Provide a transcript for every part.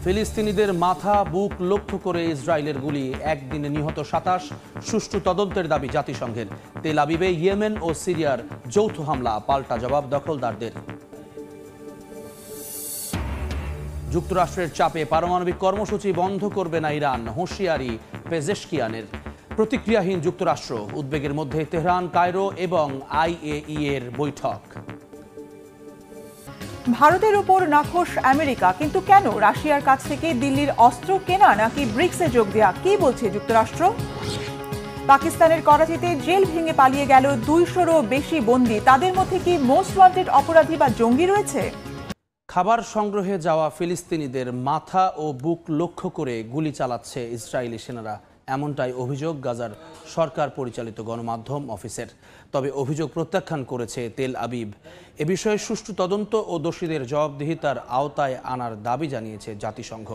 ফিলিস্তিনিদের মাথা বুক লক্ষ্য করে ইসরায়েলের গুলি, একদিনে নিহত ২৭, সুষ্ঠু তদন্তের দাবি জাতিসংঘের। তেল আবিবে ইয়েমেন ও সিরিয়ার যৌথ হামলা, পাল্টা জবাব দখলদারদের। যুক্তরাষ্ট্রের চাপে পারমাণবিক কর্মসূচি বন্ধ করবে না ইরান, হুঁশিয়ারি পেজেশকিয়ানের। প্রতিক্রিয়াহীন যুক্তরাষ্ট্র, উদ্বেগের মধ্যে তেহরান, কায়রো এবং IAEA এর বৈঠক। ভারতের উপর নাখোশ আমেরিকা, কিন্তু কেন? রাশিয়ার কাছ থেকে দিল্লির অস্ত্র কেনা নাকি ব্রিক্সে যোগ দেয়া, কি বলছে যুক্তরাষ্ট্র? পাকিস্তানের করাচিতে জেল ভেঙে পালিয়ে গেল ২০০-রও বেশি বন্দী, তাদের মধ্যে কি মোস্ট ওয়ান্টেড অপরাধী বা জঙ্গি রয়েছে? খাবার সংগ্রহে যাওয়া ফিলিস্তিনিদের মাথা ও বুক লক্ষ্য করে গুলি চালাচ্ছে ইসরায়েলি সেনারা, এমনটাই অভিযোগ গাজার সরকার পরিচালিত গণমাধ্যম অফিসের। তবে অভিযোগ প্রত্যাখ্যান করেছে তেল আবিব। এ বিষয়ে সুষ্ঠু তদন্ত ও দোষীদের জবাবদিহিতার আওতায় আনার দাবি জানিয়েছে জাতিসংঘ।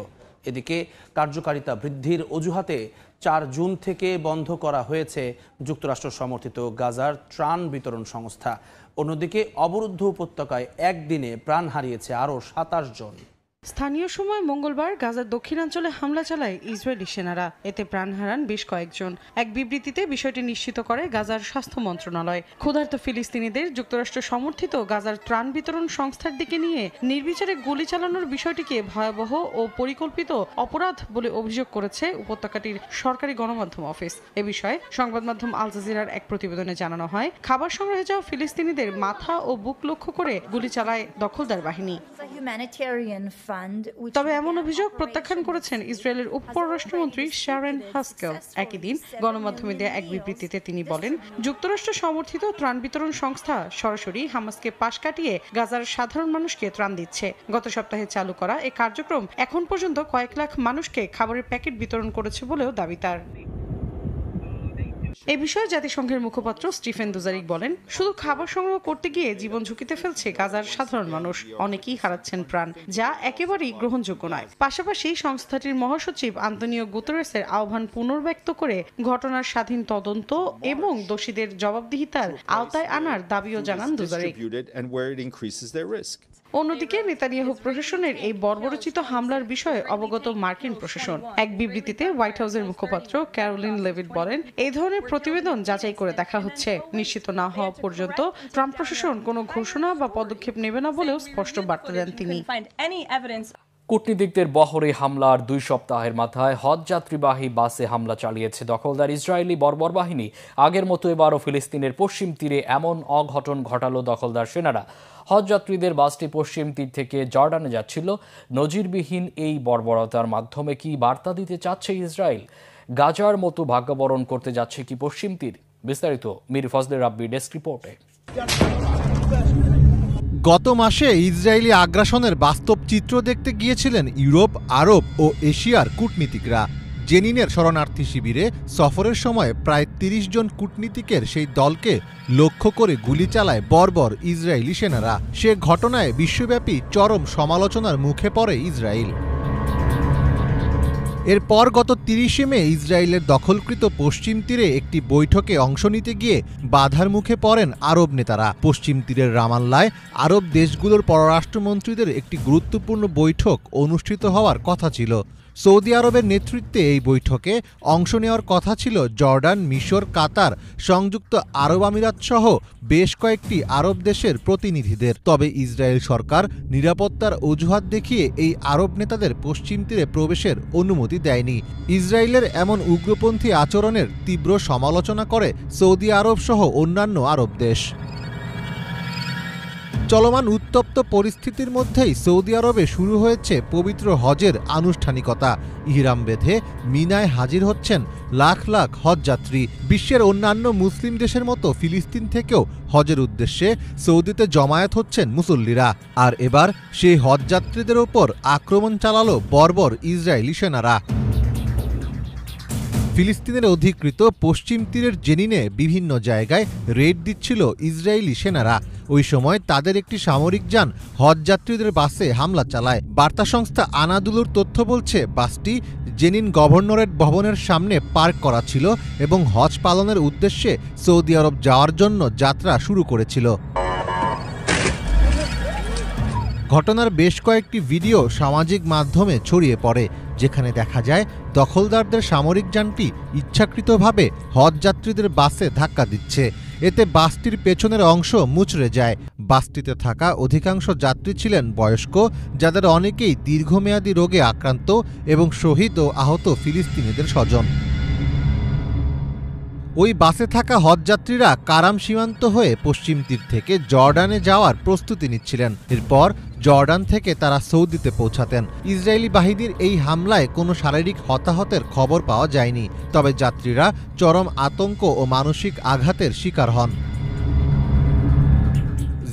এদিকে কার্যকারিতা বৃদ্ধির অজুহাতে ৪ জুন থেকে বন্ধ করা হয়েছে যুক্তরাষ্ট্র সমর্থিত গাজার ত্রাণ বিতরণ সংস্থা। অন্যদিকে অবরুদ্ধ উপত্যকায় একদিনে প্রাণ হারিয়েছে আরও ২৭ জন। স্থানীয় সময় মঙ্গলবার গাজার দক্ষিণাঞ্চলে হামলা চালায় ইসরায়েলি সেনারা, এতে প্রাণ হারান বেশ কয়েকজন। এক বিবৃতিতে বিষয়টি নিশ্চিত করে গাজার স্বাস্থ্য মন্ত্রণালয়। ক্ষুধার্ত ফিলিস্তিনিদের যুক্তরাষ্ট্র সমর্থিত গাজার ত্রাণ বিতরণ সংস্থার দিকে নিয়ে নির্বিচারে গুলি চালানোর বিষয়টিকে ভয়াবহ ও পরিকল্পিত অপরাধ বলে অভিযোগ করেছে উপত্যকাটির সরকারি গণমাধ্যম অফিস। এ বিষয়ে সংবাদ মাধ্যম আল জাজিরার এক প্রতিবেদনে জানানো হয়, খাবার সংগ্রহে যাওয়া ফিলিস্তিনিদের মাথা ও বুক লক্ষ্য করে গুলি চালায় দখলদার বাহিনী। তবে এমন অভিযোগ প্রত্যাখ্যান করেছেন ইসরায়েলের উপপররাষ্ট্রমন্ত্রী শারন হাস্কেল। একই দিন গণমাধ্যমে দেয়া এক বিবৃতিতে তিনি বলেন, যুক্তরাষ্ট্র সমর্থিত ত্রাণ বিতরণ সংস্থা সরাসরি হামাসকে পাশ কাটিয়ে গাজার সাধারণ মানুষকে ত্রাণ দিচ্ছে। গত সপ্তাহে চালু করা এই কার্যক্রম এখন পর্যন্ত কয়েক লাখ মানুষকে খাবারের প্যাকেট বিতরণ করেছে বলেও দাবি তার। এই বিষয়ে জাতিসংঘের মুখপাত্র স্টিফেন দুজারিক বলেন, শুধু খাবার সংগ্রহ করতে গিয়ে জীবন ঝুঁকিতে ফেলছে গাজার সাধারণ মানুষ, অনেকেই হারাচ্ছেন প্রাণ, যা একেবারেই গ্রহণযোগ্য নয়। পাশাপাশি সংস্থাটির মহাসচিব আন্তোনিও গুতেরেসের আহ্বান পুনর্ব্যক্ত করে ঘটনার স্বাধীন তদন্ত এবং দোষীদের জবাবদিহিতার আওতায় আনার দাবিও জানান দুজারিক। অন্যদিকে নেতানিয়াহু প্রশাসনের এই বর্বরোচিত হামলার বিষয়ে অবগত মার্কিন প্রশাসন। এক বিবৃতিতে হোয়াইট হাউসের মুখপাত্র ক্যারোলিন লেভিট বলেন, এই ধরনের প্রতিবেদন যাচাই করে দেখা হচ্ছে। নিশ্চিত না হওয়া পর্যন্ত ট্রাম্প প্রশাসন কোনো ঘোষণা বা পদক্ষেপ নেবে না বলেও স্পষ্ট বার্তা দেন তিনি। কূটনীতিকদের বহরে হামলার 2 সপ্তাহের মাথায় হজযাত্রীবাহী বাসে হামলা চালিয়েছে দখলদার ইসরায়েলি বর্বর বাহিনী। আগের মতো এবারও ফিলিস্তিনের পশ্চিম তীরে এমন অঘটন ঘটালো দখলদার সেনারা। হজযাত্রীদের বাসটি পশ্চিম তীর থেকে জর্ডানে যাচ্ছিল। নজিরবিহীন এই বর্বরতার মাধ্যমে কি বার্তা দিতে চাচ্ছে ইসরায়েল? গাজার মতো ভাগ্যবরণ করতে যাচ্ছে কি পশ্চিম তীর? বিস্তারিত মীর ফজলে রাব্বি ডেস্ক রিপোর্টে। গত মাসে ইসরায়েলি আগ্রাসনের বাস্তব চিত্র দেখতে গিয়েছিলেন ইউরোপ, আরব ও এশিয়ার কূটনীতিকরা। জেনিনের শরণার্থী শিবিরে সফরের সময় প্রায় ৩০ জন কূটনীতিকের সেই দলকে লক্ষ্য করে গুলি চালায় বর্বর ইসরায়েলি সেনারা। সে ঘটনায় বিশ্বব্যাপী চরম সমালোচনার মুখে পড়ে ইসরায়েল। এরপর গত ৩০ মে ইসরায়েলের দখলকৃত পশ্চিম তীরে একটি বৈঠকে অংশ নিতে গিয়ে বাধার মুখে পড়েন আরব নেতারা। পশ্চিম তীরের রামাল্লায় আরব দেশগুলোর পররাষ্ট্রমন্ত্রীদের একটি গুরুত্বপূর্ণ বৈঠক অনুষ্ঠিত হওয়ার কথা ছিল। সৌদি আরবের নেতৃত্বে এই বৈঠকে অংশ নেওয়ার কথা ছিল জর্ডান, মিশর, কাতার, সংযুক্ত আরব আমিরাত সহ বেশ কয়েকটি আরব দেশের প্রতিনিধিদের। তবে ইসরায়েল সরকার নিরাপত্তার অজুহাত দেখিয়ে এই আরব নেতাদের পশ্চিম তীরে প্রবেশের অনুমতি দেয়নি। ইসরায়েলের এমন উগ্রপন্থী আচরণের তীব্র সমালোচনা করে সৌদি আরব সহ অন্যান্য আরব দেশ। চলমান উত্তপ্ত পরিস্থিতির মধ্যেই সৌদি আরবে শুরু হয়েছে পবিত্র হজের আনুষ্ঠানিকতা। ইহরাম বেঁধে মিনায় হাজির হচ্ছেন লাখ লাখ হজযাত্রী। বিশ্বের অন্যান্য মুসলিম দেশের মতো ফিলিস্তিন থেকেও হজের উদ্দেশ্যে সৌদিতে জমায়েত হচ্ছেন মুসল্লিরা। আর এবার সেই হজযাত্রীদের ওপর আক্রমণ চালালো বর্বর ইসরায়েলি সেনারা। ফিলিস্তিনের অধিকৃত পশ্চিম তীরের জেনিনে বিভিন্ন জায়গায় রেড দিচ্ছিল ইসরায়েলি সেনারা। ওই সময় তাদের একটি সামরিক যান হজযাত্রীদের বাসে হামলা চালায়। বার্তা সংস্থা আনাদুলুর তথ্য বলছে, বাসটি জেনিন গভর্নরেট ভবনের সামনে পার্ক করা ছিল এবং হজ পালনের উদ্দেশ্যে সৌদি আরব যাওয়ার জন্য যাত্রা শুরু করেছিল। ঘটনার বেশ কয়েকটি ভিডিও সামাজিক মাধ্যমে ছড়িয়ে পড়ে, যেখানে দেখা যায় দখলদারদের সামরিক যানটি ইচ্ছাকৃতভাবে হজ যাত্রীদের বাসে ধাক্কা দিচ্ছে। এতে বাসটির পেছনের অংশ মুচড়ে যায়। বাসটিতে থাকা অধিকাংশ যাত্রী ছিলেন বয়স্ক, যাদের অনেকেই দীর্ঘমেয়াদী রোগে আক্রান্ত এবং শহীদ ও আহত ফিলিস্তিনিদের স্বজন। ওই বাসে থাকা হজযাত্রীরা কারাম সীমান্ত হয়ে পশ্চিম তীর থেকে জর্ডানে যাওয়ার প্রস্তুতি নিচ্ছিলেন। এরপর জর্ডান থেকে তারা সৌদিতে পৌঁছাতেন। ইসরায়েলি বাহিনীর এই হামলায় কোনো শারীরিক হতাহতের খবর পাওয়া যায়নি, তবে যাত্রীরা চরম আতঙ্ক ও মানসিক আঘাতের শিকার হন।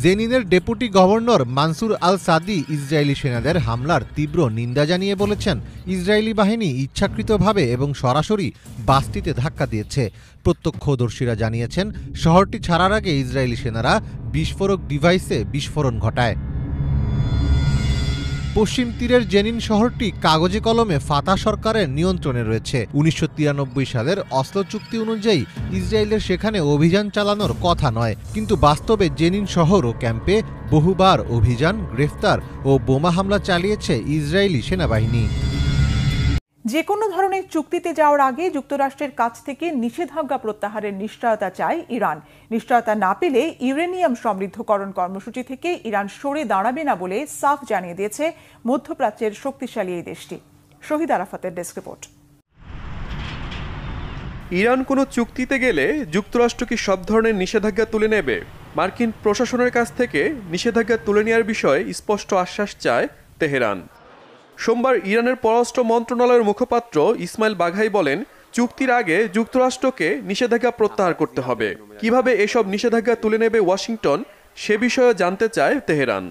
জেনিনের ডেপুটি গভর্নর মানসুর আল সাদি ইসরায়েলি সেনাদের হামলার তীব্র নিন্দা জানিয়ে বলেছেন, ইসরায়েলি বাহিনী ইচ্ছাকৃতভাবে এবং সরাসরি বাসটিতে ধাক্কা দিয়েছে। প্রত্যক্ষদর্শীরা জানিয়েছেন, শহরটি ছাড়ার আগে ইসরায়েলি সেনারা বিস্ফোরক ডিভাইসে বিস্ফোরণ ঘটায়। পশ্চিম তীরের জেনিন শহরটি কাগজে কলমে ফাতাহ সরকারের নিয়ন্ত্রণে রয়েছে। ১৯৯৩ সালের অসলো চুক্তি অনুযায়ী ইসরায়েলের সেখানে অভিযান চালানোর কথা নয়, কিন্তু বাস্তবে জেনিন শহর ও ক্যাম্পে বহুবার অভিযান, গ্রেফতার ও বোমা হামলা চালিয়েছে ইসরায়েলি সেনাবাহিনী। যে কোনো ধরনের চুক্তিতে যাওয়ার আগে যুক্তরাষ্ট্রের কাছ থেকে নিষেধাজ্ঞা প্রত্যাহারের নিশ্চয়তা চায় ইরান। নিশ্চয়তা না পেলে ইউরেনিয়াম সমৃদ্ধকরণ কর্মসূচি থেকে ইরান সরে দাঁড়াবে না বলে সাফ জানিয়ে দিয়েছে মধ্যপ্রাচ্যের শক্তিশালী এই দেশটি। শহীদ আরাফাতের ডেস্ক রিপোর্ট। ইরান কোনো চুক্তিতে গেলে যুক্তরাষ্ট্র কি সব ধরনের নিষেধাজ্ঞা তুলে নেবে? মার্কিন প্রশাসনের কাছ থেকে নিষেধাজ্ঞা তুলে নেওয়ার বিষয়ে স্পষ্ট আশ্বাস চায় তেহরান। সোমবার ইরানের পররাষ্ট্র মন্ত্রণালয়ের মুখপাত্র ইসমাইল বাঘাই বলেন, চুক্তির আগে যুক্তরাষ্ট্রকে নিষেধাজ্ঞা প্রত্যাহার করতে হবে। কিভাবে এসব নিষেধাজ্ঞা তুলে নেবে ওয়াশিংটন, সে বিষয়ে জানতে চায় তেহরান।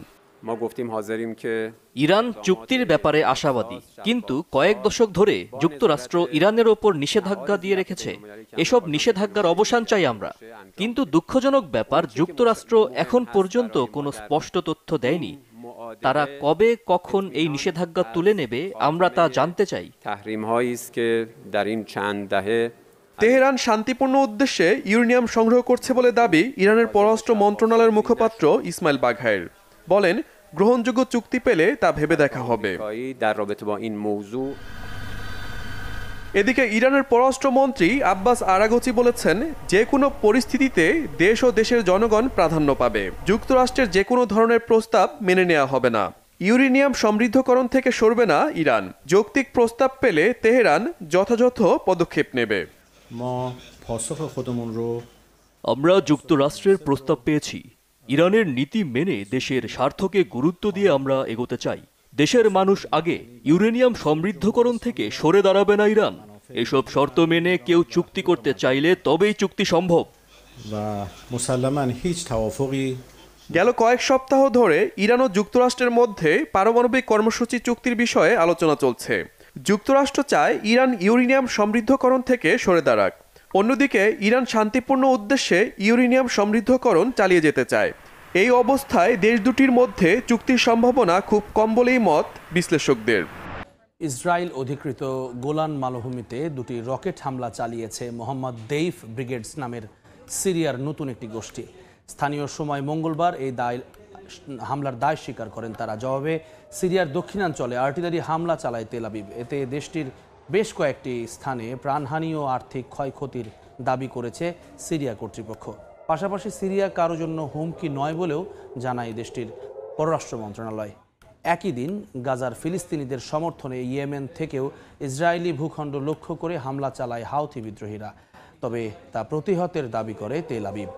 ইরান চুক্তির ব্যাপারে আশাবাদী, কিন্তু কয়েক দশক ধরে যুক্তরাষ্ট্র ইরানের ওপর নিষেধাজ্ঞা দিয়ে রেখেছে। এসব নিষেধাজ্ঞার অবসান চাই আমরা, কিন্তু দুঃখজনক ব্যাপার, যুক্তরাষ্ট্র এখন পর্যন্ত কোনো স্পষ্ট তথ্য দেয়নি। তারা কবে কখন এই নিষেধাজ্ঞা তুলে নেবে আমরা তা জানতে চাই। তেহরান শান্তিপূর্ণ উদ্দেশ্যে ইউরেনিয়াম সংগ্রহ করছে বলে দাবি ইরানের পররাষ্ট্র মন্ত্রণালয়ের মুখপাত্র ইসমাইল বাঘাইর। বলেন, গ্রহণযোগ্য চুক্তি পেলে তা ভেবে দেখা হবে। এদিকে ইরানের পররাষ্ট্রমন্ত্রী আব্বাস আরাগচি বলেছেন, যে কোনো পরিস্থিতিতে দেশ ও দেশের জনগণ প্রাধান্য পাবে। যুক্তরাষ্ট্রের যে কোনো ধরনের প্রস্তাব মেনে নেওয়া হবে না। ইউরেনিয়াম সমৃদ্ধকরণ থেকে সরবে না ইরান। যৌক্তিক প্রস্তাব পেলে তেহরান যথাযথ পদক্ষেপ নেবে। আমরা যুক্তরাষ্ট্রের প্রস্তাব পেয়েছি। ইরানের নীতি মেনে দেশের স্বার্থকে গুরুত্ব দিয়ে আমরা এগোতে চাই। দেশের মানুষ আগে। ইউরেনিয়াম সমৃদ্ধকরণ থেকে সরে দাঁড়াবে না ইরান। এসব শর্ত মেনে কেউ চুক্তি করতে চাইলে তবেই চুক্তি সম্ভব। গেল কয়েক সপ্তাহ ধরে ইরান ও যুক্তরাষ্ট্রের মধ্যে পারমাণবিক কর্মসূচি চুক্তির বিষয়ে আলোচনা চলছে। যুক্তরাষ্ট্র চায় ইরান ইউরেনিয়াম সমৃদ্ধকরণ থেকে সরে দাঁড়াক। অন্যদিকে ইরান শান্তিপূর্ণ উদ্দেশ্যে ইউরেনিয়াম সমৃদ্ধকরণ চালিয়ে যেতে চায়। এই অবস্থায় দেশ দুটির মধ্যে চুক্তির সম্ভাবনা খুব কম বলেই মত বিশ্লেষকদের। ইসরায়েল অধিকৃত গোলান মালভূমিতে দুটি রকেট হামলা চালিয়েছে মোহাম্মদ দেইফ ব্রিগেডস নামের সিরিয়ার নতুন একটি গোষ্ঠী। স্থানীয় সময় মঙ্গলবার এই হামলার দায় স্বীকার করেন তারা। জবাবে সিরিয়ার দক্ষিণাঞ্চলে আর্টিলারি হামলা চালায় তেল আবিব। এতে দেশটির বেশ কয়েকটি স্থানে প্রাণহানি ও আর্থিক ক্ষয়ক্ষতির দাবি করেছে সিরিয়া কর্তৃপক্ষ। পাশাপাশি সিরিয়া কারো জন্য হুমকি নয় বলেও জানায় দেশটির পররাষ্ট্র মন্ত্রণালয়। একই দিন গাজার ফিলিস্তিনিদের সমর্থনে ইয়েমেন থেকেও ইসরায়েলি ভূখণ্ড লক্ষ্য করে হামলা চালায় হাউথি বিদ্রোহীরা, তবে তা প্রতিহতের দাবি করে তেল আবিব।